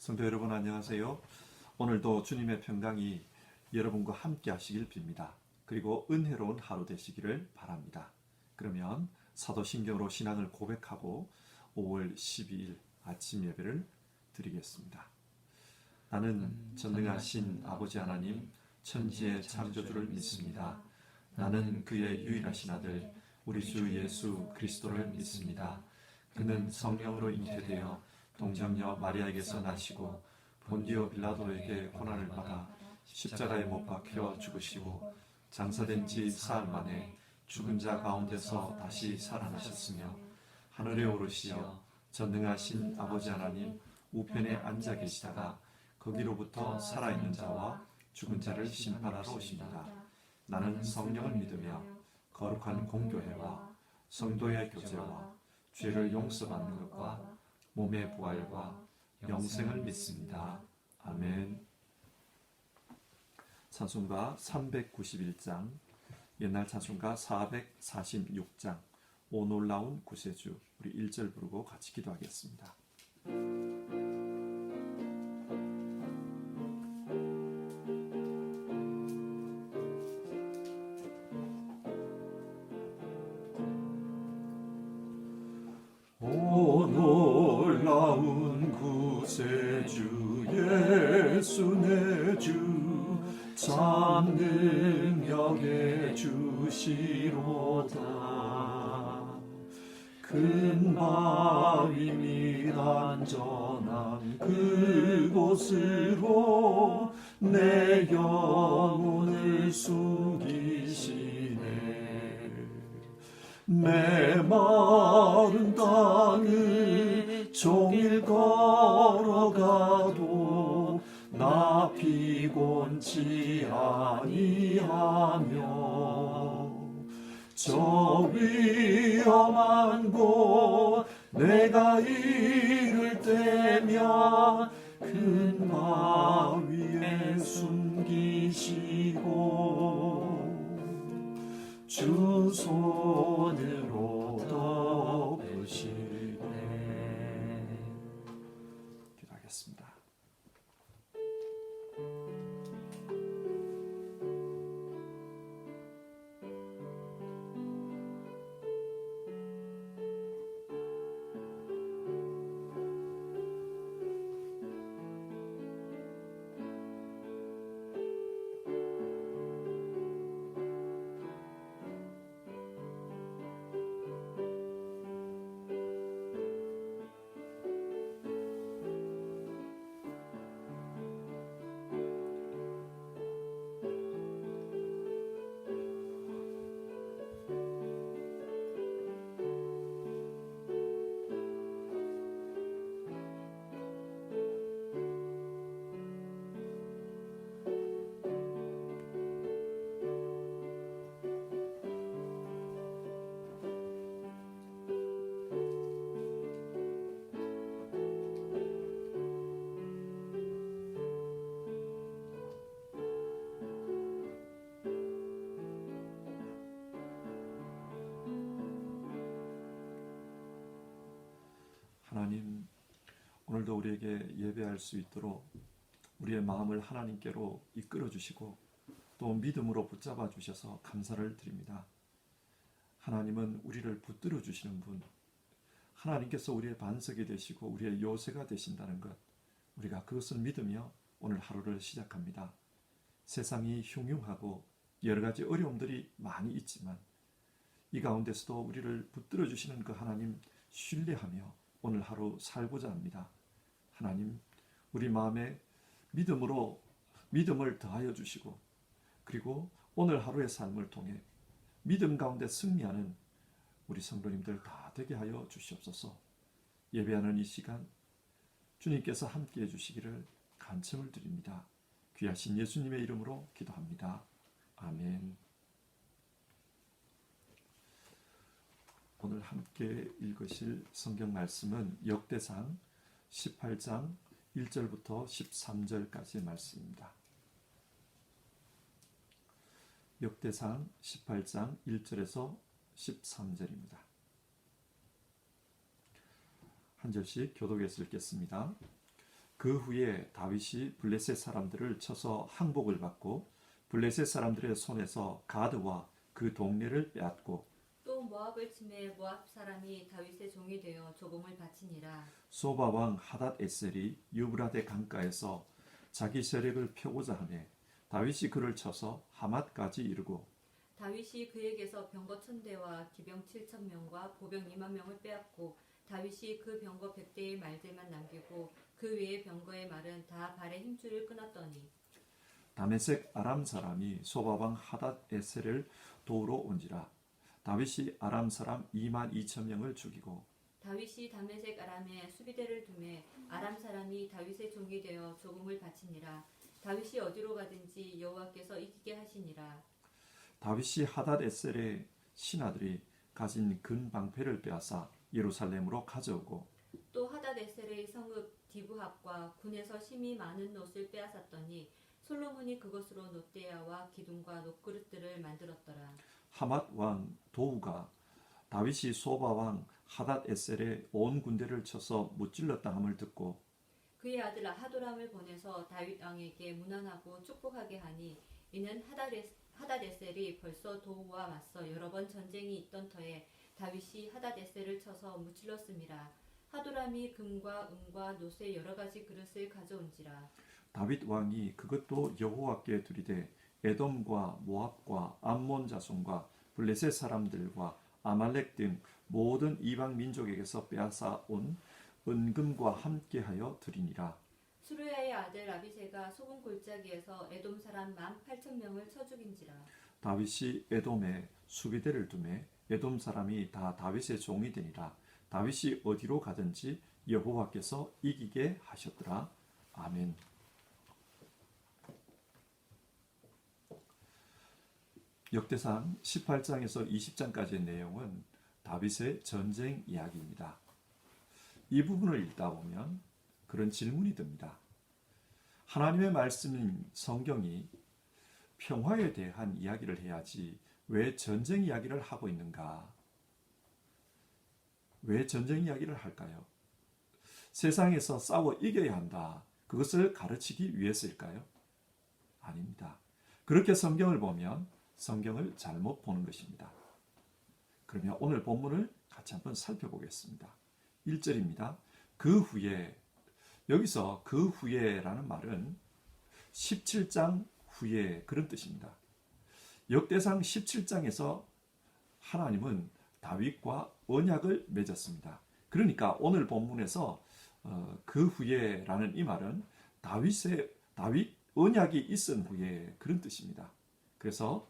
성도 여러분 안녕하세요. 오늘도 주님의 평강이 여러분과 함께 하시길 빕니다. 그리고 은혜로운 하루 되시기를 바랍니다. 그러면 사도신경으로 신앙을 고백하고 5월 12일 아침 예배를 드리겠습니다. 나는 전능하신 아버지 하나님 천지의 창조주를 믿습니다. 나는 그의 유일하신 아들 우리 주 예수 그리스도를 믿습니다. 그는 성령으로 잉태되어 동정녀 마리아에게서 나시고 본디오 빌라도에게 고난을 받아 십자가에 못 박혀 죽으시고 장사된 지 사흘 만에 죽은 자 가운데서 다시 살아나셨으며 하늘에 오르시어 전능하신 아버지 하나님 우편에 앉아 계시다가 거기로부터 살아있는 자와 죽은 자를 심판하러 오십니다. 나는 성령을 믿으며 거룩한 공교회와 성도의 교제와 죄를 용서받는 것과 몸의 부활과 영생을 믿습니다. 아멘. 찬송가 391장, 옛날 찬송가 446장, 오 놀라운 구세주, 우리 1절 부르고 같이 기도하겠습니다. 오 놀라운 구세주 예수 내 주 참 능력의 주시로다. 큰 바위 및 안전한 그곳으로 내 영혼을 숨기시네. 메마른 땅을 종일 걸어가도 나 피곤치 아니하며 저 위험한 곳 내가 이를 때면 큰 바위에 숨기시고 주 손으로 덮으시네. 기도하겠습니다. 하나님, 오늘도 우리에게 예배할 수 있도록 우리의 마음을 하나님께로 이끌어 주시고 또 믿음으로 붙잡아 주셔서 감사를 드립니다. 하나님은 우리를 붙들어 주시는 분, 하나님께서 우리의 반석이 되시고 우리의 요새가 되신다는 것, 우리가 그것을 믿으며 오늘 하루를 시작합니다. 세상이 흉흉하고 여러 가지 어려움들이 많이 있지만 이 가운데서도 우리를 붙들어 주시는 그 하나님 신뢰하며 오늘 하루 살고자 합니다. 하나님, 우리 마음에 믿음을 더하여 주시고 그리고 오늘 하루의 삶을 통해 믿음 가운데 승리하는 우리 성도님들 다 되게 하여 주시옵소서. 예배하는 이 시간 주님께서 함께해 주시기를 간청을 드립니다. 귀하신 예수님의 이름으로 기도합니다. 아멘. 오늘 함께 읽으실 성경 말씀은 역대상 18장 1절부터 13절까지의 말씀입니다. 역대상 18장 1절에서 13절입니다. 한 절씩 교독해서 읽겠습니다. 그 후에 다윗이 블레셋 사람들을 쳐서 항복을 받고 블레셋 사람들의 손에서 가드와 그 동네를 빼앗고 또 모압을 치매 모압 사람이 다윗의 종이 되어 조공을 바치니라. 소바 왕 하닷 에셀이 유브라데 강가에서 자기 세력을 펴고자 하매 다윗이 그를 쳐서 하맛까지 이르고 다윗이 그에게서 병거 1000대와 기병 7000명과 보병 2만 명을 빼앗고 다윗이 그 병거 100대의 말들만 남기고 그 외의 병거의 말은 다 발의 힘줄을 끊었더니 다메섹 아람 사람이 소바 왕 하닷 에셀을 도우러 온지라 다윗이 아람 사람 2만 2천 명을 죽이고 다윗이 다메섹 아람에 수비대를 두매 아람 사람이 다윗의 종이 되어 조공을 바치니라. 다윗이 어디로 가든지 여호와께서 이기게 하시니라. 다윗이 하닷 에셀의 신하들이 가진 근 방패를 빼앗아 예루살렘으로 가져오고 또 하다데셀의 성읍 디브합과 군에서 심히 많은 놋을 빼앗았더니 솔로몬이 그것으로 놋대야와 기둥과 놋그릇들을 만들었더라. 하맛 왕 도우가 다윗이 소바 왕 하닷 에셀의 온 군대를 쳐서 무찔렀다 함을 듣고 그의 아들 하도람을 보내서 다윗 왕에게 문안하고 축복하게 하니 이는 하다데셀이 벌써 도우와 맞서 여러 번 전쟁이 있던 터에 다윗이 하다데셀을 쳐서 무찔렀음이라. 하도람이 금과 은과 놋의 여러 가지 그릇을 가져온지라. 다윗 왕이 그것도 여호와께 드리되 에돔과 모압과 암몬 자손과 블레셋 사람들과 아말렉 등 모든 이방 민족에게서 빼앗아 온 은금과 함께하여 드리니라. 수르야의 아들 아비새가 소금 골짜기에서 에돔 사람 18,000명을 쳐 죽인지라. 다윗이 에돔에 수비대를 두매 에돔 사람이 다 다윗의 종이 되니라. 다윗이 어디로 가든지 여호와께서 이기게 하셨더라. 아멘. 역대상 18장에서 20장까지의 내용은 다윗의 전쟁 이야기입니다. 이 부분을 읽다 보면 그런 질문이 듭니다. 하나님의 말씀인 성경이 평화에 대한 이야기를 해야지 왜 전쟁 이야기를 하고 있는가? 왜 전쟁 이야기를 할까요? 세상에서 싸워 이겨야 한다. 그것을 가르치기 위해서일까요? 아닙니다. 그렇게 성경을 보면 성경을 잘못 보는 것입니다. 그러면 오늘 본문을 같이 한번 살펴보겠습니다. 1절입니다. 그 후에, 여기서 그 후에라는 말은 17장 후에 그런 뜻입니다. 역대상 17장에서 하나님은 다윗과 언약을 맺었습니다. 그러니까 오늘 본문에서 그 후에라는 이 말은 다윗 언약이 있은 후에 그런 뜻입니다. 그래서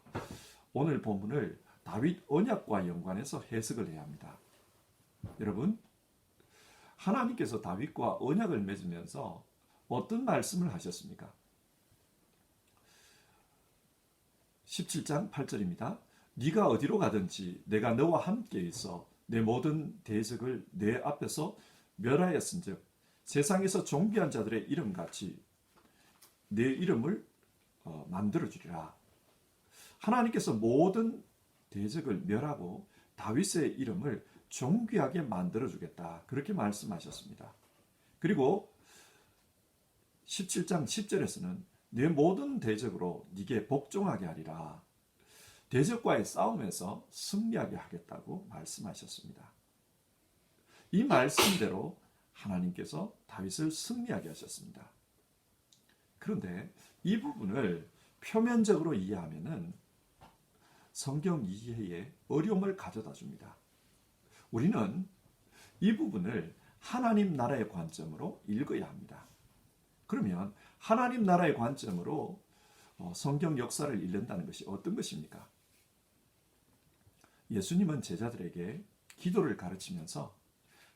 오늘 본문을 다윗 언약과 연관해서 해석을 해야 합니다. 여러분, 하나님께서 다윗과 언약을 맺으면서 어떤 말씀을 하셨습니까? 17장 8절입니다. 네가 어디로 가든지 내가 너와 함께 있어 내 모든 대적을 내 앞에서 멸하였은즉 세상에서 존귀한 자들의 이름같이 내 이름을 만들어주리라. 하나님께서 모든 대적을 멸하고 다윗의 이름을 존귀하게 만들어주겠다. 그렇게 말씀하셨습니다. 그리고 17장 10절에서는 내 모든 대적으로 네게 복종하게 하리라. 대적과의 싸움에서 승리하게 하겠다고 말씀하셨습니다. 이 말씀대로 하나님께서 다윗을 승리하게 하셨습니다. 그런데 이 부분을 표면적으로 이해하면은 성경 이해에 어려움을 가져다 줍니다. 우리는 이 부분을 하나님 나라의 관점으로 읽어야 합니다. 그러면 하나님 나라의 관점으로 성경 역사를 읽는다는 것이 어떤 것입니까? 예수님은 제자들에게 기도를 가르치면서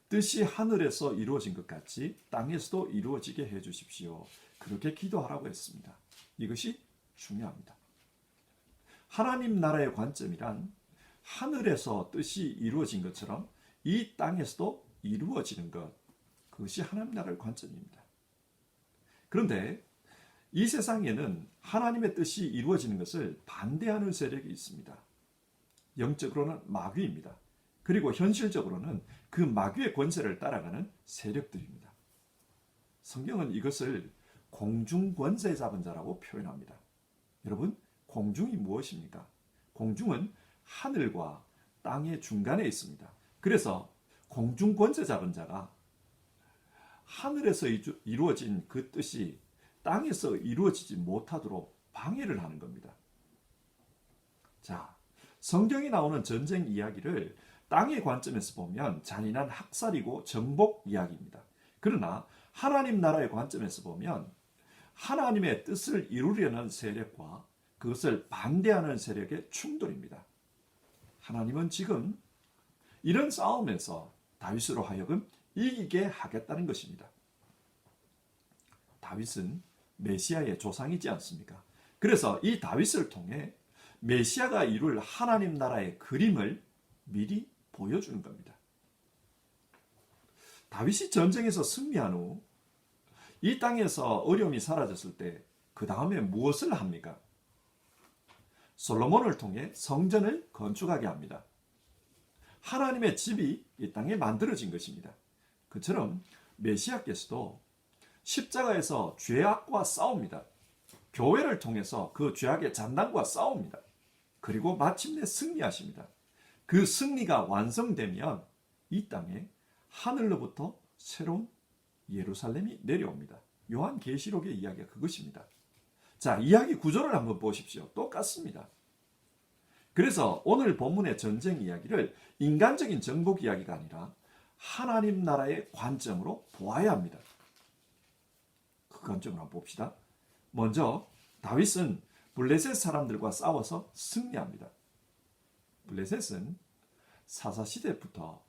뜻이 하늘에서 이루어진 것 같이 땅에서도 이루어지게 해 주십시오. 그렇게 기도하라고 했습니다. 이것이 중요합니다. 하나님 나라의 관점이란 하늘에서 뜻이 이루어진 것처럼 이 땅에서도 이루어지는 것, 그것이 하나님 나라의 관점입니다. 그런데 이 세상에는 하나님의 뜻이 이루어지는 것을 반대하는 세력이 있습니다. 영적으로는 마귀입니다. 그리고 현실적으로는 그 마귀의 권세를 따라가는 세력들입니다. 성경은 이것을 공중권세 잡은 자라고 표현합니다. 여러분, 공중이 무엇입니까? 공중은 하늘과 땅의 중간에 있습니다. 그래서 공중권세 잡은 자가 하늘에서 이루어진 그 뜻이 땅에서 이루어지지 못하도록 방해를 하는 겁니다. 자, 성경에 나오는 전쟁 이야기를 땅의 관점에서 보면 잔인한 학살이고 정복 이야기입니다. 그러나 하나님 나라의 관점에서 보면 하나님의 뜻을 이루려는 세력과 그것을 반대하는 세력의 충돌입니다. 하나님은 지금 이런 싸움에서 다윗으로 하여금 이기게 하겠다는 것입니다. 다윗은 메시아의 조상이지 않습니까? 그래서 이 다윗을 통해 메시아가 이룰 하나님 나라의 그림을 미리 보여주는 겁니다. 다윗이 전쟁에서 승리한 후 이 땅에서 어려움이 사라졌을 때 그 다음에 무엇을 합니까? 솔로몬을 통해 성전을 건축하게 합니다. 하나님의 집이 이 땅에 만들어진 것입니다. 그처럼 메시아께서도 십자가에서 죄악과 싸웁니다. 교회를 통해서 그 죄악의 잔당과 싸웁니다. 그리고 마침내 승리하십니다. 그 승리가 완성되면 이 땅에 하늘로부터 새로운 예루살렘이 내려옵니다. 요한계시록의 이야기가 그것입니다. 자, 이야기 구조를 한번 보십시오. 똑같습니다. 그래서 오늘 본문의 전쟁 이야기를 인간적인 정복 이야기가 아니라 하나님 나라의 관점으로 보아야 합니다. 그 관점으로 한번 봅시다. 먼저 다윗은 블레셋 사람들과 싸워서 승리합니다. 블레셋은 사사시대부터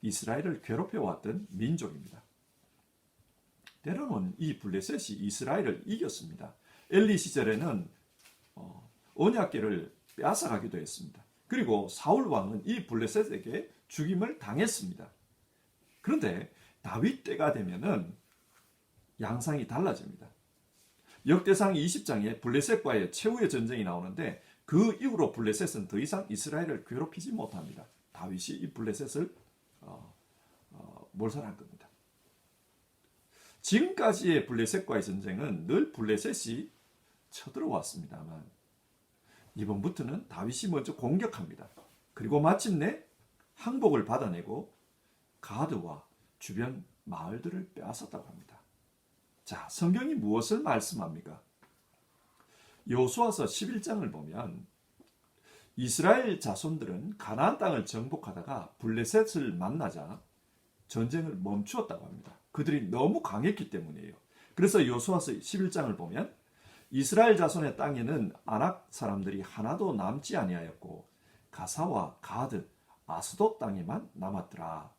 이스라엘을 괴롭혀왔던 민족입니다. 때로는 이 블레셋이 이스라엘을 이겼습니다. 엘리 시절에는 언약궤를 빼앗아가기도 했습니다. 그리고 사울 왕은 이 블레셋에게 죽임을 당했습니다. 그런데 다윗 때가 되면은 양상이 달라집니다. 역대상 20장에 블레셋과의 최후의 전쟁이 나오는데 그 이후로 블레셋은 더 이상 이스라엘을 괴롭히지 못합니다. 다윗이 이 블레셋을 몰살한 겁니다. 지금까지의 블레셋과의 전쟁은 늘 블레셋이 쳐들어왔습니다만 이번부터는 다윗이 먼저 공격합니다. 그리고 마침내 항복을 받아내고 가드와 주변 마을들을 빼앗았다고 합니다. 자, 성경이 무엇을 말씀합니까? 여호수아서 11장을 보면 이스라엘 자손들은 가나안 땅을 정복하다가 블레셋을 만나자 전쟁을 멈추었다고 합니다. 그들이 너무 강했기 때문이에요. 그래서 여호수아서 11장을 보면 이스라엘 자손의 땅에는 아낙 사람들이 하나도 남지 아니하였고 가사와 가드, 아스돗 땅에만 남았더라.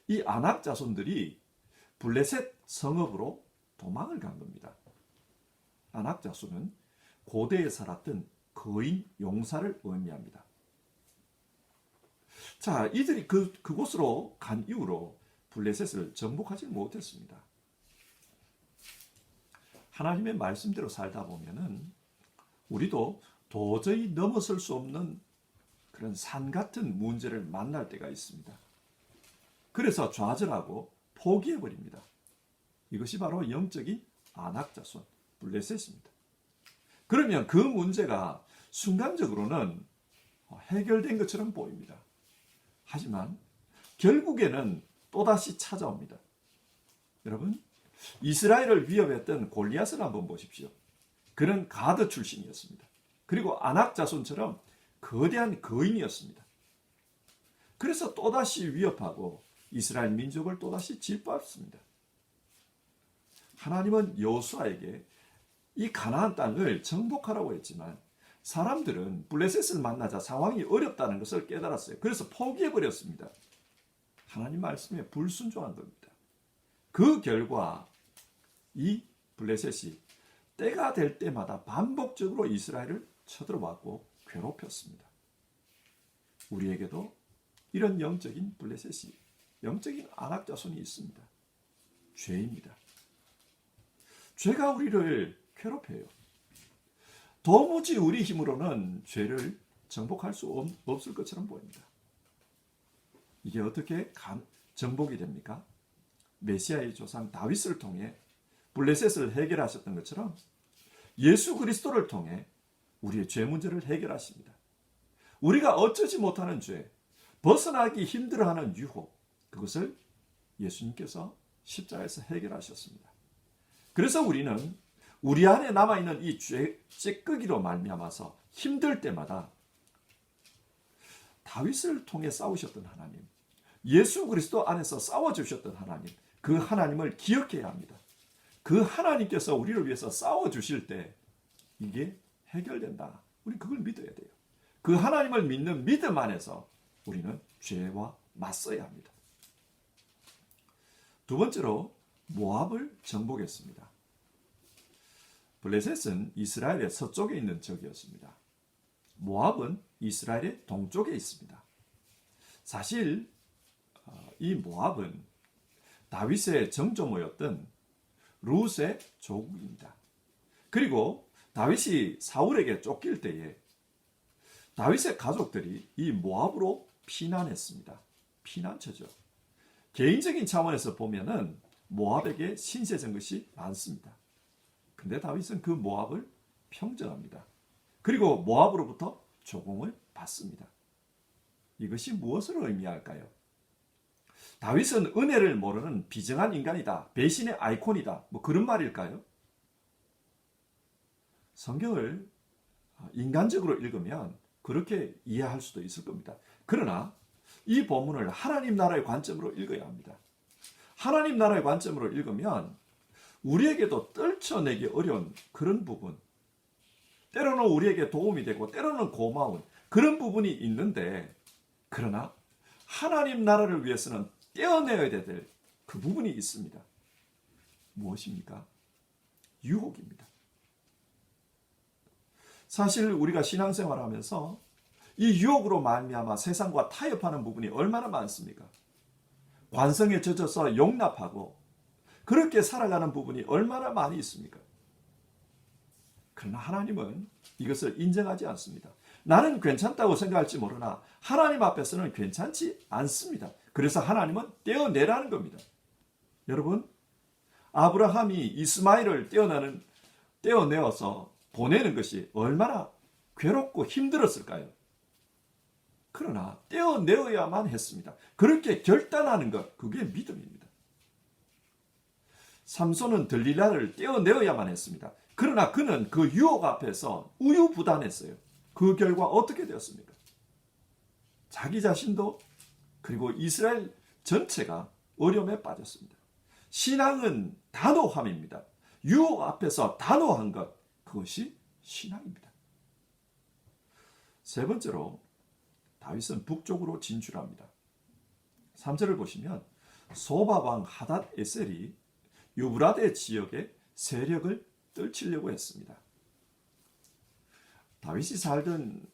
이 아낙 자손들이 블레셋 성읍으로 도망을 간 겁니다. 아낙 자손은 고대에 살았던 거인 용사를 의미합니다. 자, 이들이 그곳으로 간 이후로 블레셋을 정복하지 못했습니다. 하나님의 말씀대로 살다 보면은 우리도 도저히 넘어설 수 없는 그런 산 같은 문제를 만날 때가 있습니다. 그래서 좌절하고 포기해버립니다. 이것이 바로 영적인 아낙 자손, 블레셋입니다. 그러면 그 문제가 순간적으로는 해결된 것처럼 보입니다. 하지만 결국에는 또다시 찾아옵니다. 여러분, 이스라엘을 위협했던 골리앗을 한번 보십시오. 그는 가드 출신이었습니다. 그리고 아낙 자손처럼 거대한 거인이었습니다. 그래서 또다시 위협하고 이스라엘 민족을 또다시 짓밟습니다. 하나님은 여호수아에게 이 가나안 땅을 정복하라고 했지만 사람들은 블레셋을 만나자 상황이 어렵다는 것을 깨달았어요. 그래서 포기해버렸습니다. 하나님 말씀에 불순종한 겁니다. 그 결과 이 블레셋이 때가 될 때마다 반복적으로 이스라엘을 쳐들어왔고 괴롭혔습니다. 우리에게도 이런 영적인 블레셋이, 영적인 아낙 자손이 있습니다. 죄입니다. 죄가 우리를 괴롭혀요. 도무지 우리 힘으로는 죄를 정복할 수 없을 것처럼 보입니다. 이게 어떻게 정복이 됩니까? 메시아의 조상 다윗을 통해 블레셋을 해결하셨던 것처럼 예수 그리스도를 통해 우리의 죄 문제를 해결하십니다. 우리가 어쩌지 못하는 죄, 벗어나기 힘들어하는 유혹, 그것을 예수님께서 십자가에서 해결하셨습니다. 그래서 우리는 우리 안에 남아있는 이 죄 찌꺼기로 말미암아서 힘들 때마다 다윗을 통해 싸우셨던 하나님, 예수 그리스도 안에서 싸워주셨던 하나님, 그 하나님을 기억해야 합니다. 그 하나님께서 우리를 위해서 싸워주실 때 이게 해결된다. 우리 그걸 믿어야 돼요. 그 하나님을 믿는 믿음 안에서 우리는 죄와 맞서야 합니다. 두 번째로 모압을 정복했습니다. 블레셋은 이스라엘의 서쪽에 있는 적이었습니다. 모압은 이스라엘의 동쪽에 있습니다. 사실 이 모압은 다윗의 정조모였던 룻의 조국입니다. 그리고 다윗이 사울에게 쫓길 때에 다윗의 가족들이 이 모압으로 피난했습니다. 피난처죠. 개인적인 차원에서 보면은 모압에게 신세진 것이 많습니다. 근데 다윗은 그 모압을 평정합니다. 그리고 모압으로부터 조공을 받습니다. 이것이 무엇을 의미할까요? 다윗은 은혜를 모르는 비정한 인간이다. 배신의 아이콘이다. 뭐 그런 말일까요? 성경을 인간적으로 읽으면 그렇게 이해할 수도 있을 겁니다. 그러나 이 본문을 하나님 나라의 관점으로 읽어야 합니다. 하나님 나라의 관점으로 읽으면 우리에게도 떨쳐내기 어려운 그런 부분, 때로는 우리에게 도움이 되고 때로는 고마운 그런 부분이 있는데, 그러나 하나님 나라를 위해서는 떼어내야 될 그 부분이 있습니다. 무엇입니까? 유혹입니다. 사실 우리가 신앙생활을 하면서 이 유혹으로 말미암아 세상과 타협하는 부분이 얼마나 많습니까? 관성에 젖어서 용납하고 그렇게 살아가는 부분이 얼마나 많이 있습니까? 그러나 하나님은 이것을 인정하지 않습니다. 나는 괜찮다고 생각할지 모르나 하나님 앞에서는 괜찮지 않습니다. 그래서 하나님은 떼어내라는 겁니다. 여러분, 아브라함이 이스마엘을 떼어내어서 보내는 것이 얼마나 괴롭고 힘들었을까요? 그러나 떼어내어야만 했습니다. 그렇게 결단하는 것, 그게 믿음입니다. 삼손은 들릴라를 떼어내어야만 했습니다. 그러나 그는 그 유혹 앞에서 우유부단했어요. 그 결과 어떻게 되었습니까? 자기 자신도 그리고 이스라엘 전체가 어려움에 빠졌습니다. 신앙은 단호함입니다. 유혹 앞에서 단호한 것, 그것이 신앙입니다. 세 번째로 다윗은 북쪽으로 진출합니다. 3절을 보시면 소바왕 하닷 에셀이 유브라데 지역의 세력을 떨치려고 했습니다. 다윗이 살던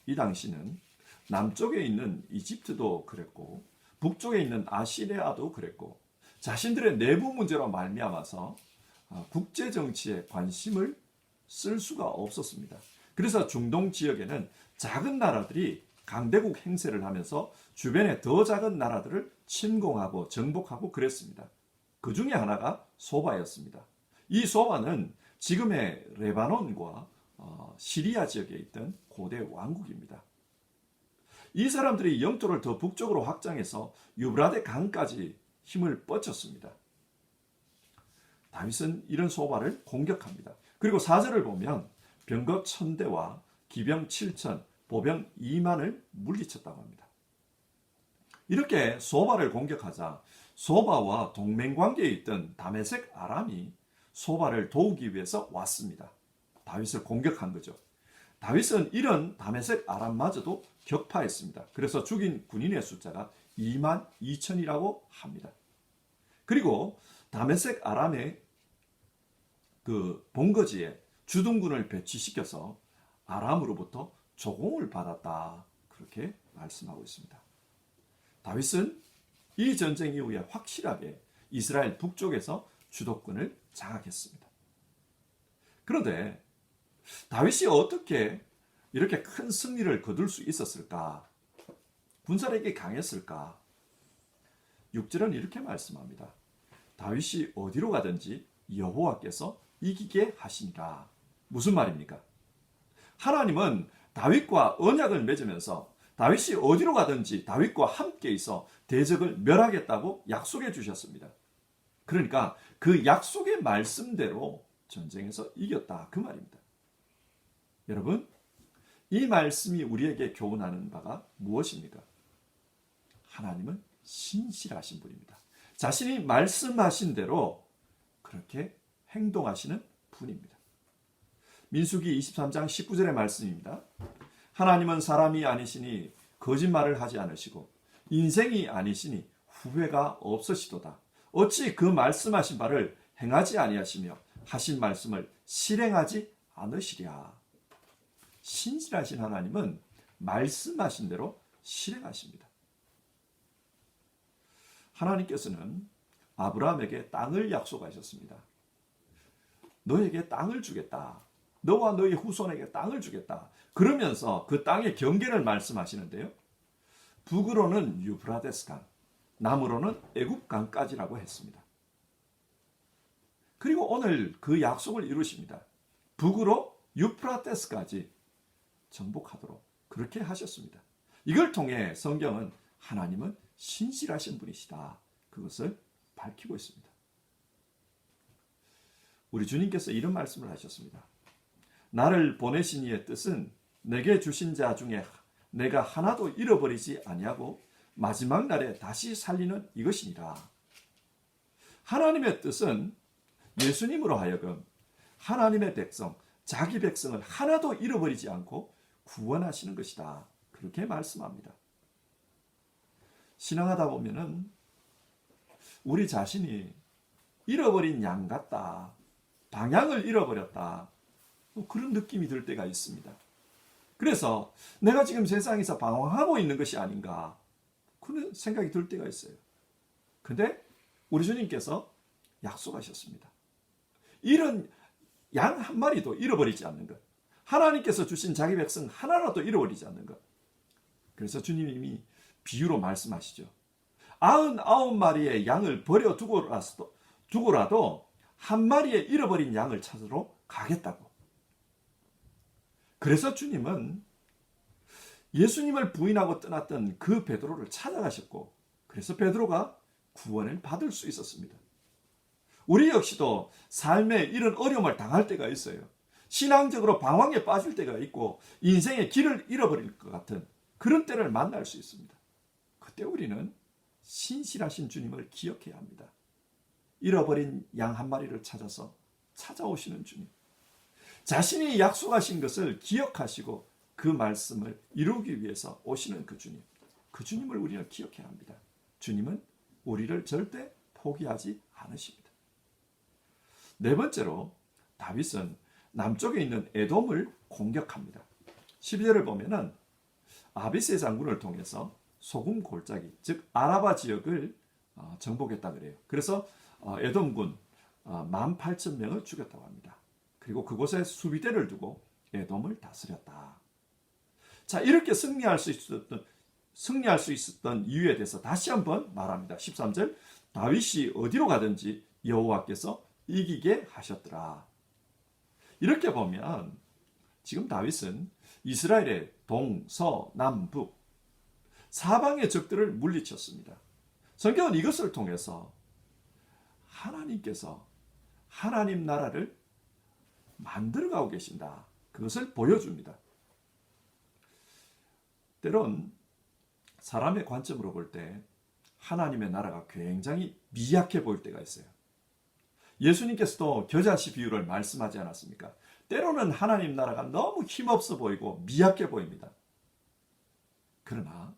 이 당시는 남쪽에 있는 이집트도 그랬고 북쪽에 있는 아시리아도 그랬고 자신들의 내부 문제로 말미암아서 국제 정치에 관심을 쓸 수가 없었습니다. 그래서 중동 지역에는 작은 나라들이 강대국 행세를 하면서 주변의 더 작은 나라들을 침공하고 정복하고 그랬습니다. 그 중에 하나가 소바였습니다. 이 소바는 지금의 레바논과 시리아 지역에 있던 고대 왕국입니다. 이 사람들이 영토를 더 북쪽으로 확장해서 유브라데 강까지 힘을 뻗쳤습니다. 다윗은 이런 소바를 공격합니다. 그리고 4절을 보면 병거 1000대와 기병 7000, 보병 2만을 물리쳤다고 합니다. 이렇게 소바를 공격하자 소바와 동맹관계에 있던 다메섹 아람이 소바를 도우기 위해서 왔습니다. 다윗을 공격한 거죠. 다윗은 이런 다메섹 아람마저도 격파했습니다. 그래서 죽인 군인의 숫자가 2만 2천이라고 합니다. 그리고 다메섹 아람의 그 본거지에 주둔군을 배치시켜서 아람으로부터 조공을 받았다. 그렇게 말씀하고 있습니다. 다윗은 이 전쟁 이후에 확실하게 이스라엘 북쪽에서 주도권을 장악했습니다. 그런데 다윗이 어떻게 이렇게 큰 승리를 거둘 수 있었을까? 군사력이 강했을까? 6절은 이렇게 말씀합니다. 다윗이 어디로 가든지 여호와께서 이기게 하시니라. 무슨 말입니까? 하나님은 다윗과 언약을 맺으면서 다윗이 어디로 가든지 다윗과 함께 있어 대적을 멸하겠다고 약속해 주셨습니다. 그러니까 그 약속의 말씀대로 전쟁에서 이겼다 그 말입니다. 여러분, 이 말씀이 우리에게 교훈하는 바가 무엇입니까? 하나님은 신실하신 분입니다. 자신이 말씀하신 대로 그렇게 행동하시는 분입니다. 민수기 23장 19절의 말씀입니다. 하나님은 사람이 아니시니 거짓말을 하지 않으시고 인생이 아니시니 후회가 없으시도다. 어찌 그 말씀하신 바를 행하지 아니하시며 하신 말씀을 실행하지 않으시랴. 신실하신 하나님은 말씀하신 대로 실행하십니다. 하나님께서는 아브라함에게 땅을 약속하셨습니다. 너에게 땅을 주겠다. 너와 너의 후손에게 땅을 주겠다. 그러면서 그 땅의 경계를 말씀하시는데요. 북으로는 유프라데스강, 남으로는 애굽강까지라고 했습니다. 그리고 오늘 그 약속을 이루십니다. 북으로 유프라데스까지 정복하도록 그렇게 하셨습니다. 이걸 통해 성경은 하나님은 신실하신 분이시다. 그것을 밝히고 있습니다. 우리 주님께서 이런 말씀을 하셨습니다. 나를 보내신 이의 뜻은 내게 주신 자 중에 내가 하나도 잃어버리지 아니하고 마지막 날에 다시 살리는 이것이니라. 하나님의 뜻은 예수님으로 하여금 하나님의 백성, 자기 백성을 하나도 잃어버리지 않고 구원하시는 것이다. 그렇게 말씀합니다. 신앙하다 보면은 우리 자신이 잃어버린 양 같다. 방향을 잃어버렸다. 그런 느낌이 들 때가 있습니다. 그래서 내가 지금 세상에서 방황하고 있는 것이 아닌가 그런 생각이 들 때가 있어요. 근데 우리 주님께서 약속하셨습니다. 이런 양 한 마리도 잃어버리지 않는 것. 하나님께서 주신 자기 백성 하나라도 잃어버리지 않는 것. 그래서 주님이 비유로 말씀하시죠. 99마리의 양을 두고라도 한 마리의 잃어버린 양을 찾으러 가겠다고. 그래서 주님은 예수님을 부인하고 떠났던 그 베드로를 찾아가셨고, 그래서 베드로가 구원을 받을 수 있었습니다. 우리 역시도 삶에 이런 어려움을 당할 때가 있어요. 신앙적으로 방황에 빠질 때가 있고 인생의 길을 잃어버릴 것 같은 그런 때를 만날 수 있습니다. 그때 우리는 신실하신 주님을 기억해야 합니다. 잃어버린 양 한 마리를 찾아서 찾아오시는 주님. 자신이 약속하신 것을 기억하시고 그 말씀을 이루기 위해서 오시는 그 주님. 그 주님을 우리는 기억해야 합니다. 주님은 우리를 절대 포기하지 않으십니다. 네 번째로 다윗은 남쪽에 있는 에돔을 공격합니다. 12절을 보면은 아비세 장군을 통해서 소금 골짜기, 즉 아라바 지역을 정복했다 그래요. 그래서 에돔군 18,000명을 죽였다고 합니다. 그리고 그곳에 수비대를 두고 에돔을 다스렸다. 자, 이렇게 승리할 수 있었던 이유에 대해서 다시 한번 말합니다. 13절, 다윗이 어디로 가든지 여호와께서 이기게 하셨더라. 이렇게 보면 지금 다윗은 이스라엘의 동, 서, 남, 북 사방의 적들을 물리쳤습니다. 성경은 이것을 통해서 하나님께서 하나님 나라를 만들어가고 계신다. 그것을 보여줍니다. 때론 사람의 관점으로 볼 때 하나님의 나라가 굉장히 미약해 보일 때가 있어요. 예수님께서도 겨자씨 비유를 말씀하지 않았습니까? 때로는 하나님 나라가 너무 힘없어 보이고 미약해 보입니다. 그러나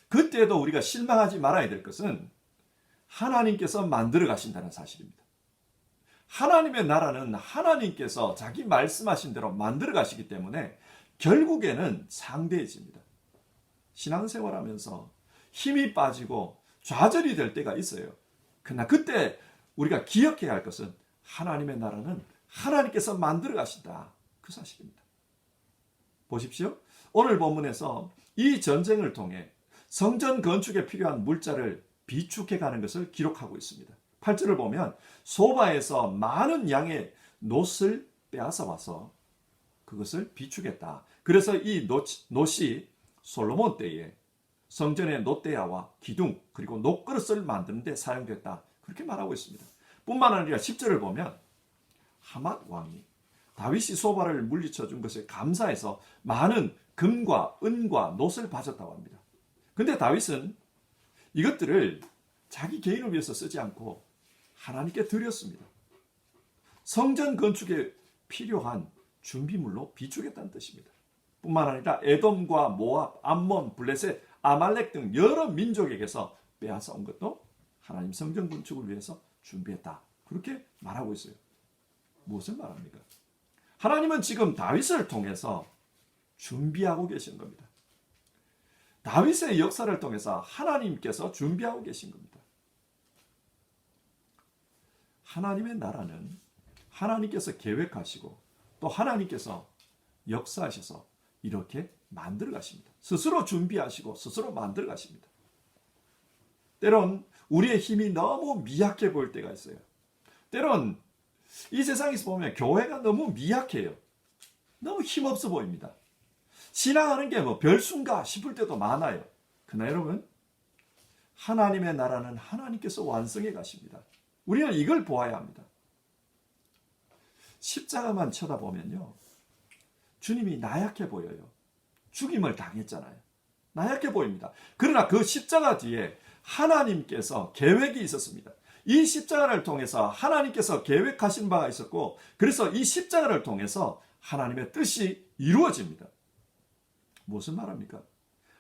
그때도 우리가 실망하지 말아야 될 것은 하나님께서 만들어 가신다는 사실입니다. 하나님의 나라는 하나님께서 자기 말씀하신 대로 만들어 가시기 때문에 결국에는 상대해집니다. 신앙생활하면서 힘이 빠지고 좌절이 될 때가 있어요. 그러나 그때 우리가 기억해야 할 것은 하나님의 나라는 하나님께서 만들어 가신다. 그 사실입니다. 보십시오. 오늘 본문에서 이 전쟁을 통해 성전 건축에 필요한 물자를 비축해 가는 것을 기록하고 있습니다. 8절을 보면 소바에서 많은 양의 놋을 빼앗아 와서 그것을 비추겠다. 그래서 이 놋이 솔로몬 때에 성전의 놋대야와 기둥 그리고 놋그릇을 만드는 데 사용됐다. 그렇게 말하고 있습니다. 뿐만 아니라 10절을 보면 하맛 왕이 다윗이 소바를 물리쳐 준 것에 감사해서 많은 금과 은과 놋을 바쳤다고 합니다. 근데 다윗은 이것들을 자기 개인을 위해서 쓰지 않고 하나님께 드렸습니다. 성전 건축에 필요한 준비물로 비추겠다는 뜻입니다. 뿐만 아니라 에돔과 모압, 암몬, 블레셋, 아말렉 등 여러 민족에게서 빼앗아 온 것도 하나님 성전 건축을 위해서 준비했다. 그렇게 말하고 있어요. 무엇을 말합니까? 하나님은 지금 다윗을 통해서 준비하고 계신 겁니다. 다윗의 역사를 통해서 하나님께서 준비하고 계신 겁니다. 하나님의 나라는 하나님께서 계획하시고 또 하나님께서 역사하셔서 이렇게 만들어 가십니다. 스스로 준비하시고 스스로 만들어 가십니다. 때론 우리의 힘이 너무 미약해 보일 때가 있어요. 때론 이 세상에서 보면 교회가 너무 미약해요. 너무 힘없어 보입니다. 신앙하는 게 뭐 별순가 싶을 때도 많아요. 그러나 여러분, 하나님의 나라는 하나님께서 완성해 가십니다. 우리는 이걸 보아야 합니다. 십자가만 쳐다보면요, 주님이 나약해 보여요. 죽임을 당했잖아요. 나약해 보입니다. 그러나 그 십자가 뒤에 하나님께서 계획이 있었습니다. 이 십자가를 통해서 하나님께서 계획하신 바가 있었고, 그래서 이 십자가를 통해서 하나님의 뜻이 이루어집니다. 무슨 말합니까?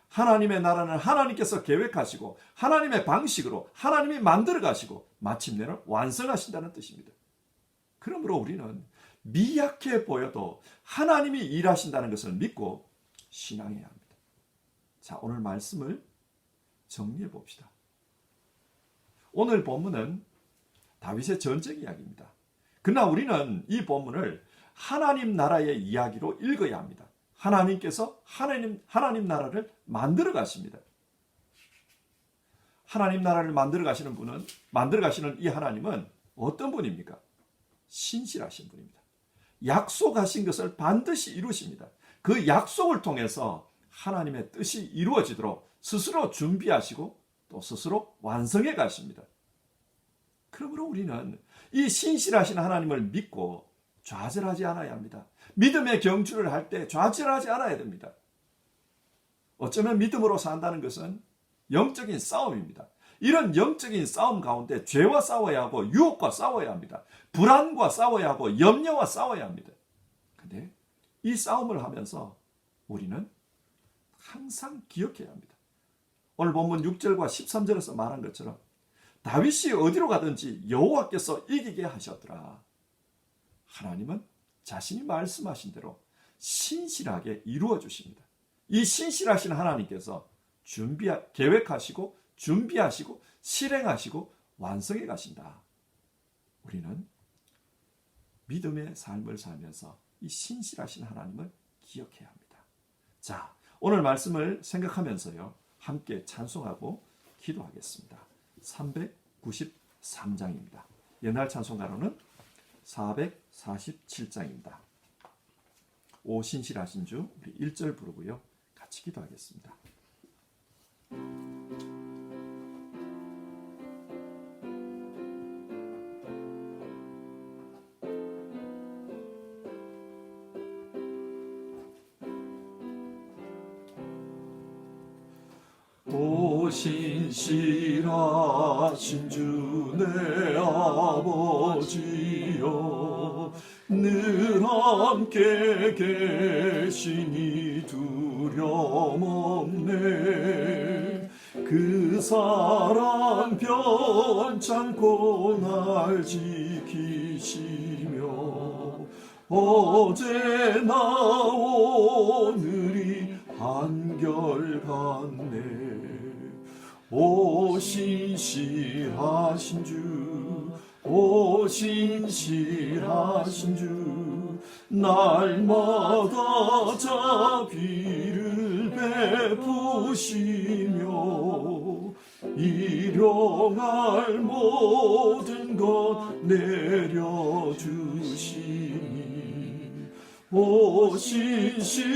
하나님의 나라는 하나님께서 계획하시고 하나님의 방식으로 하나님이 만들어 가시고 마침내는 완성하신다는 뜻입니다. 그러므로 우리는 미약해 보여도 하나님이 일하신다는 것을 믿고 신앙해야 합니다. 자, 오늘 말씀을 정리해 봅시다. 오늘 본문은 다윗의 전쟁 이야기입니다. 그러나 우리는 이 본문을 하나님 나라의 이야기로 읽어야 합니다. 하나님께서 하나님 나라를 만들어 가십니다. 하나님 나라를 만들어 가시는 이 하나님은 어떤 분입니까? 신실하신 분입니다. 약속하신 것을 반드시 이루십니다. 그 약속을 통해서 하나님의 뜻이 이루어지도록 스스로 준비하시고 또 스스로 완성해 가십니다. 그러므로 우리는 이 신실하신 하나님을 믿고 좌절하지 않아야 합니다. 믿음의 경주를 할 때 좌절하지 않아야 됩니다. 어쩌면 믿음으로 산다는 것은 영적인 싸움입니다. 이런 영적인 싸움 가운데 죄와 싸워야 하고 유혹과 싸워야 합니다. 불안과 싸워야 하고 염려와 싸워야 합니다. 근데 이 싸움을 하면서 우리는 항상 기억해야 합니다. 오늘 본문 6절과 13절에서 말한 것처럼 다윗이 어디로 가든지 여호와께서 이기게 하셨더라. 하나님은 자신이 말씀하신 대로 신실하게 이루어 주십니다. 이 신실하신 하나님께서 계획하시고 준비하시고 실행하시고 완성해 가신다. 우리는 믿음의 삶을 살면서 이 신실하신 하나님을 기억해야 합니다. 자, 오늘 말씀을 생각하면서요, 함께 찬송하고 기도하겠습니다. 393장입니다. 옛날 찬송가로는 447장입니다. 오 신실하신 주, 우리 1절 부르고요, 같이 기도하겠습니다. 오 신실하신 주 내 아버지여, 늘 함께 계시니 두려움 없네. 그 사랑 변찮고 날 지키시며 어제나 오늘이 한결같네. 오 신실하신 주, 오 신실하신 주, 날마다 자비를 베푸시며 일용할 모든 것 내려주시니 오 신실하신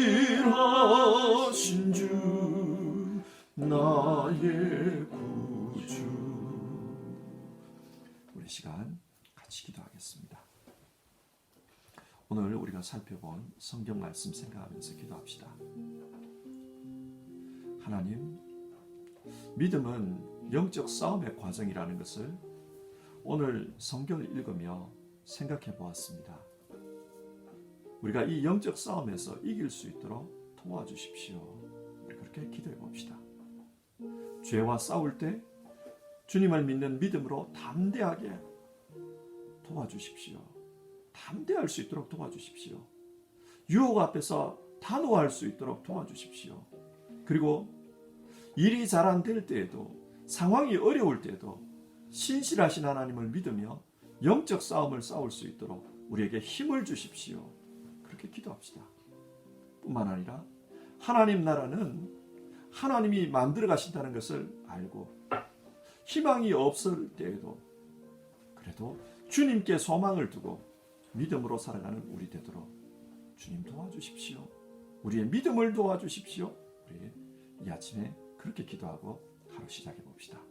주 나의 구주. 우리 시간 같이 기도하겠습니다. 오늘 우리가 살펴본 성경 말씀 생각하면서 기도합시다. 하나님, 믿음은 영적 싸움의 과정이라는 것을 오늘 성경을 읽으며 생각해 보았습니다. 우리가 이 영적 싸움에서 이길 수 있도록 도와주십시오. 우리 그렇게 기도해 봅시다. 죄와 싸울 때 주님을 믿는 믿음으로 담대하게 도와주십시오. 담대할 수 있도록 도와주십시오. 유혹 앞에서 단호할 수 있도록 도와주십시오. 그리고 일이 잘 안 될 때에도, 상황이 어려울 때에도 신실하신 하나님을 믿으며 영적 싸움을 싸울 수 있도록 우리에게 힘을 주십시오. 그렇게 기도합시다. 뿐만 아니라 하나님 나라는 하나님이 만들어 가신다는 것을 알고 희망이 없을 때에도 그래도 주님께 소망을 두고 믿음으로 살아가는 우리 되도록 주님 도와주십시오. 우리의 믿음을 도와주십시오. 우리 이 아침에 그렇게 기도하고 하루 시작해 봅시다.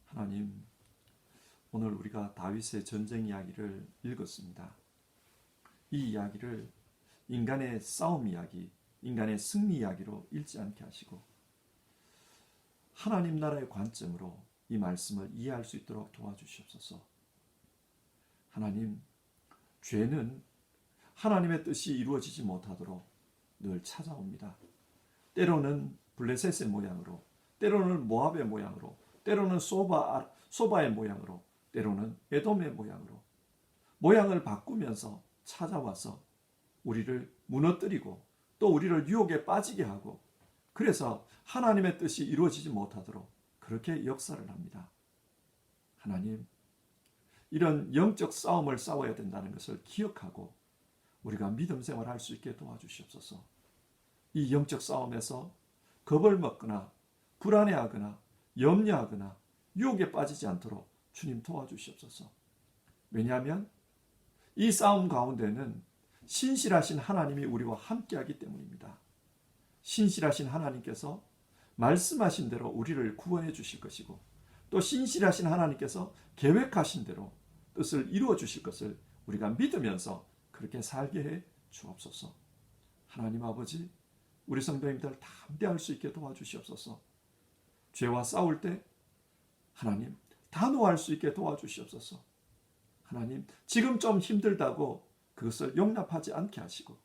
하나님, 오늘 우리가 다윗의 전쟁 이야기를 읽었습니다. 이 이야기를 인간의 싸움 이야기, 인간의 승리 이야기로 읽지 않게 하시고 하나님 나라의 관점으로 이 말씀을 이해할 수 있도록 도와주시옵소서. 하나님, 죄는 하나님의 뜻이 이루어지지 못하도록 늘 찾아옵니다. 때로는 블레셋의 모양으로, 때로는 모압의 모양으로, 때로는 소바의 모양으로, 때로는 에돔의 모양으로 모양을 바꾸면서 찾아와서 우리를 무너뜨리고 또 우리를 유혹에 빠지게 하고, 그래서 하나님의 뜻이 이루어지지 못하도록 그렇게 역사를 합니다. 하나님, 이런 영적 싸움을 싸워야 된다는 것을 기억하고 우리가 믿음 생활할 수 있게 도와주시옵소서. 이 영적 싸움에서 겁을 먹거나 불안해하거나 염려하거나 유혹에 빠지지 않도록 주님 도와주시옵소서. 왜냐하면 이 싸움 가운데는 신실하신 하나님이 우리와 함께하기 때문입니다. 신실하신 하나님께서 말씀하신 대로 우리를 구원해 주실 것이고, 또 신실하신 하나님께서 계획하신 대로 뜻을 이루어 주실 것을 우리가 믿으면서 그렇게 살게 해 주옵소서. 하나님 아버지, 우리 성도님들 담대할 수 있게 도와주시옵소서. 죄와 싸울 때 하나님 단호할 수 있게 도와주시옵소서. 하나님, 지금 좀 힘들다고 그것을 용납하지 않게 하시고,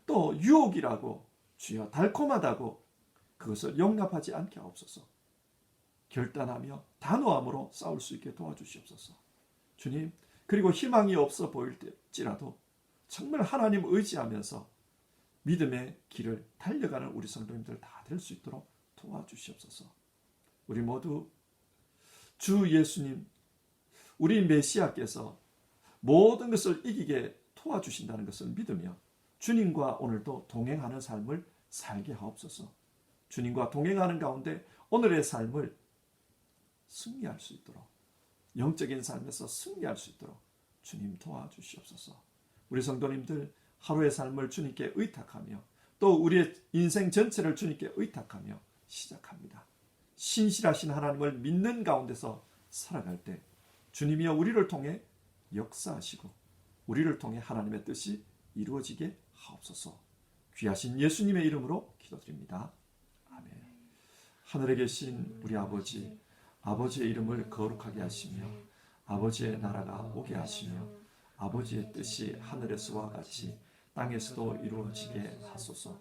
또 유혹이라고 주여 달콤하다고 그것을 용납하지 않게 하옵소서. 결단하며 단호함으로 싸울 수 있게 도와주시옵소서. 주님, 그리고 희망이 없어 보일 때지라도 정말 하나님 의지하면서 믿음의 길을 달려가는 우리 성도님들 다 될 수 있도록 도와주시옵소서. 우리 모두 주 예수님, 우리 메시아께서 모든 것을 이기게 도와주신다는 것을 믿으며 주님과 오늘도 동행하는 삶을 살게 하옵소서. 주님과 동행하는 가운데 오늘의 삶을 승리할 수 있도록, 영적인 삶에서 승리할 수 있도록 주님 도와주시옵소서. 우리 성도님들 하루의 삶을 주님께 의탁하며 또 우리의 인생 전체를 주님께 의탁하며 시작합니다. 신실하신 하나님을 믿는 가운데서 살아갈 때 주님이여 우리를 통해 역사하시고 우리를 통해 하나님의 뜻이 이루어지게 하옵소서. 귀하신 예수님의 이름으로 기도드립니다. 아멘. 하늘에 계신 우리 아버지, 아버지의 이름을 거룩하게 하시며 아버지의 나라가 오게 하시며 아버지의 뜻이 하늘에서와 같이 땅에서도 이루어지게 하소서.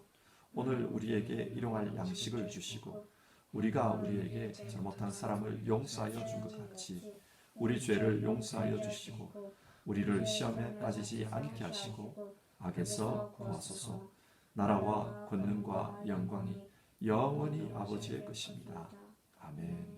오늘 우리에게 일용할 양식을 주시고 우리가 우리에게 잘못한 사람을 용서하여 준 것 같이 우리 죄를 용서하여 주시고 우리를 시험에 빠지지 않게 하시고 악에서 구하소서. 나라와 권능과 영광이 영원히 아버지의 것입니다. 아멘.